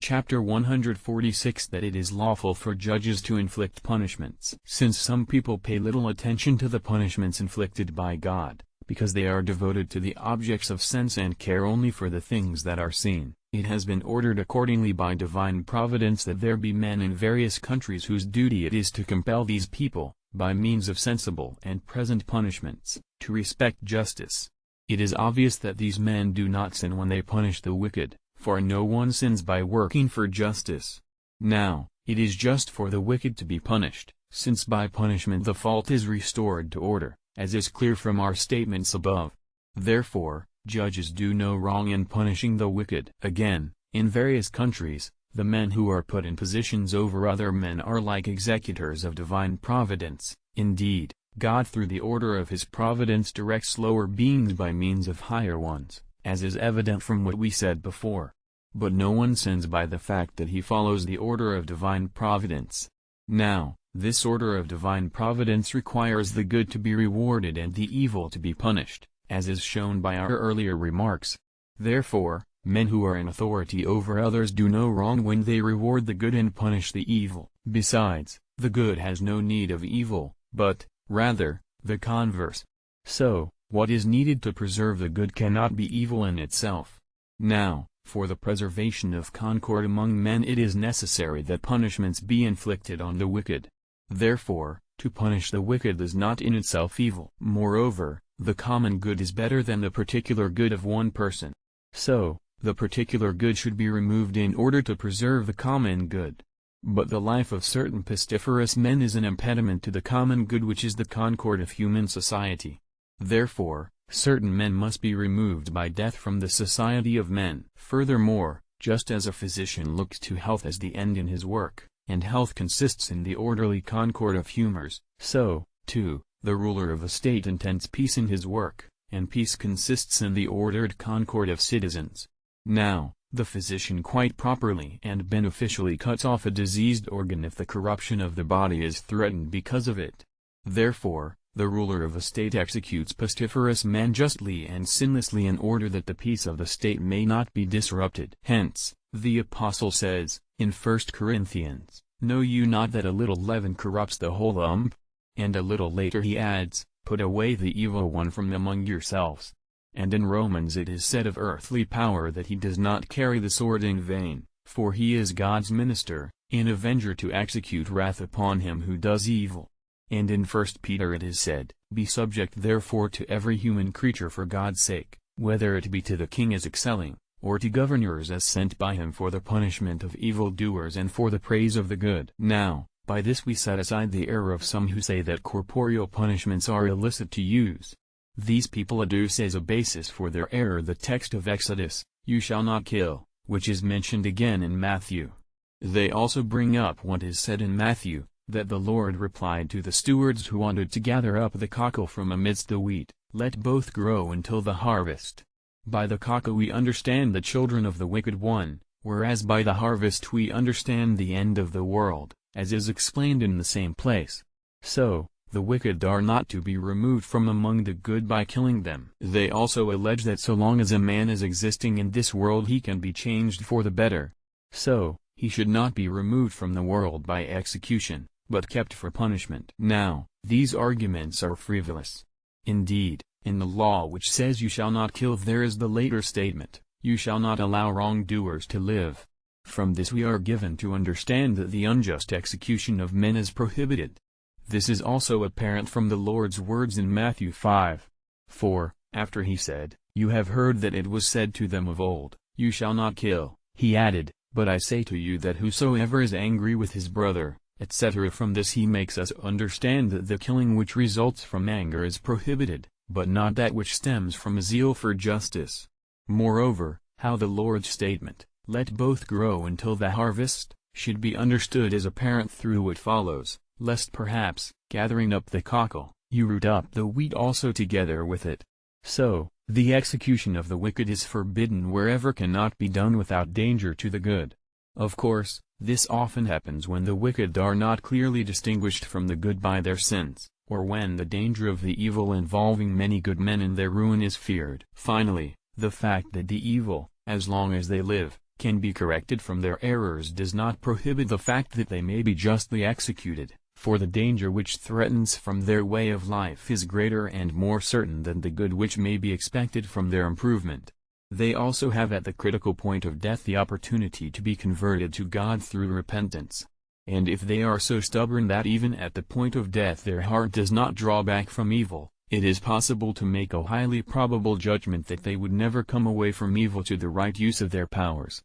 Chapter 146 That it is lawful for judges to inflict punishments. Since some people pay little attention to the punishments inflicted by God, because they are devoted to the objects of sense and care only for the things that are seen, it has been ordered accordingly by divine providence that there be men in various countries whose duty it is to compel these people, by means of sensible and present punishments, to respect justice. It is obvious that these men do not sin when they punish the wicked, for no one sins by working for justice. Now, it is just for the wicked to be punished, since by punishment the fault is restored to order, as is clear from our statements above. Therefore, judges do no wrong in punishing the wicked. Again, in various countries, the men who are put in positions over other men are like executors of divine providence. Indeed, God through the order of his providence directs lower beings by means of higher ones, as is evident from what we said before. But no one sins by the fact that he follows the order of divine providence. Now, this order of divine providence requires the good to be rewarded and the evil to be punished, as is shown by our earlier remarks. Therefore, men who are in authority over others do no wrong when they reward the good and punish the evil. Besides, the good has no need of evil, but, rather, the converse. So, what is needed to preserve the good cannot be evil in itself. Now, for the preservation of concord among men it is necessary that punishments be inflicted on the wicked. Therefore, to punish the wicked is not in itself evil. Moreover, the common good is better than the particular good of one person. So, the particular good should be removed in order to preserve the common good. But the life of certain pestiferous men is an impediment to the common good, which is the concord of human society. Therefore, certain men must be removed by death from the society of men. Furthermore, just as a physician looks to health as the end in his work, and health consists in the orderly concord of humors, so, too, the ruler of a state intends peace in his work, and peace consists in the ordered concord of citizens. Now, the physician quite properly and beneficially cuts off a diseased organ if the corruption of the body is threatened because of it. Therefore, the ruler of a state executes pestiferous men justly and sinlessly in order that the peace of the state may not be disrupted. Hence, the Apostle says, in 1 Corinthians, "Know you not that a little leaven corrupts the whole lump?" And a little later he adds, "Put away the evil one from among yourselves." And in Romans it is said of earthly power that he does not carry the sword in vain, for he is God's minister, an avenger to execute wrath upon him who does evil. And in 1 Peter it is said, "Be subject therefore to every human creature for God's sake, whether it be to the king as excelling, or to governors as sent by him for the punishment of evildoers and for the praise of the good." Now, by this we set aside the error of some who say that corporeal punishments are illicit to use. These people adduce as a basis for their error the text of Exodus, "You shall not kill," which is mentioned again in Matthew. They also bring up what is said in Matthew, that the Lord replied to the stewards who wanted to gather up the cockle from amidst the wheat, "Let both grow until the harvest." By the cockle we understand the children of the wicked one, whereas by the harvest we understand the end of the world, as is explained in the same place. So, the wicked are not to be removed from among the good by killing them. They also allege that so long as a man is existing in this world he can be changed for the better. So, he should not be removed from the world by execution, but kept for punishment. Now, these arguments are frivolous. Indeed, in the law which says you shall not kill there is the later statement, "You shall not allow wrongdoers to live." From this we are given to understand that the unjust execution of men is prohibited. This is also apparent from the Lord's words in Matthew 5. For, after he said, "You have heard that it was said to them of old, You shall not kill," he added, "But I say to you that whosoever is angry with his brother," etc. From this he makes us understand that the killing which results from anger is prohibited, but not that which stems from a zeal for justice. Moreover, how the Lord's statement, "Let both grow until the harvest," should be understood is apparent through what follows, lest perhaps, gathering up the cockle, you root up the wheat also together with it. So, the execution of the wicked is forbidden wherever cannot be done without danger to the good. Of course, this often happens when the wicked are not clearly distinguished from the good by their sins, or when the danger of the evil involving many good men and their ruin is feared. Finally, the fact that the evil, as long as they live, can be corrected from their errors does not prohibit the fact that they may be justly executed, for the danger which threatens from their way of life is greater and more certain than the good which may be expected from their improvement. They also have at the critical point of death the opportunity to be converted to God through repentance. And if they are so stubborn that even at the point of death their heart does not draw back from evil, it is possible to make a highly probable judgment that they would never come away from evil to the right use of their powers.